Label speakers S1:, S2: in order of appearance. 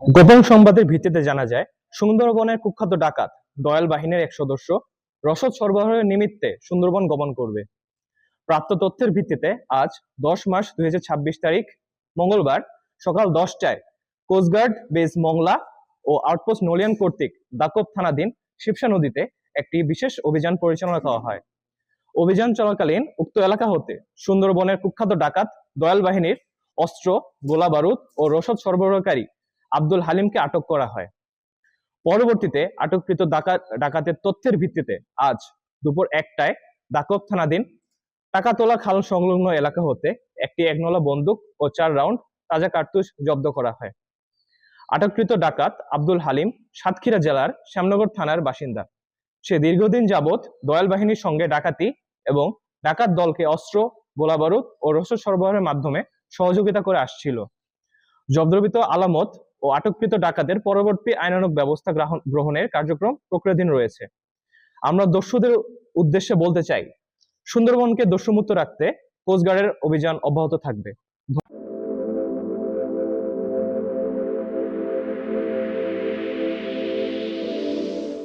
S1: গোপন সংবাদের ভিত্তিতে জানা যায়, সুন্দরবনের কুখ্যাত ডাকাত দয়াল বাহিনীর এক সদস্য রসদ সরবরাহের নিমিত্তে সুন্দরবন গমন করবে। প্রাপ্ত তথ্যের ভিত্তিতে আজ 10 মার্চ 2026 তারিখ মঙ্গলবার সকাল 10টায় কোস্টগার্ড বেস মংলা ও আউটপোস্ট নলিয়ান কর্তৃক দাকব থানাধীন শিবসা নদীতে একটি বিশেষ অভিযান পরিচালনা করা হয়। অভিযান চলাকালীন উক্ত এলাকা হতে সুন্দরবনের কুখ্যাত ডাকাত দয়াল বাহিনীর অস্ত্র, গোলা বারুদ ও রসদ সরবরাহকারী আব্দুল হালিমকে আটক করা হয়। পরবর্তীতে আটককৃত ডাকাতের তথ্যের ভিত্তিতে আজ দুপুর 1টায় দাকব থানাধীন টাকাতলা খাল সংলগ্ন এলাকা হতে একটি একনলা বন্দুক ও 4 রাউন্ড তাজা কার্তুজ জব্দ করা হয়। আটককৃত ডাকাত আব্দুল হালিম সাতক্ষীরা জেলার শ্যামনগর থানার বাসিন্দা। সে দীর্ঘদিন যাবৎ দয়াল বাহিনীর সঙ্গে ডাকাতি এবং ডাকাত দলকে অস্ত্র, গোলাবারুদ ও রসদ সরবরাহের মাধ্যমে সহযোগিতা করে আসছিল। জব্দকৃত আলামত ও আটককৃত ডাকাতের পরবর্তী আইনানুগ ব্যবস্থা গ্রহণের কার্যক্রম প্রক্রিয়াধীন রয়েছে। আমরা দস্যুদের উদ্দেশ্যে বলতে চাই, সুন্দরবনকে দস্যুমুক্ত রাখতে কোস্টগার্ডের অভিযান অব্যাহত থাকবে।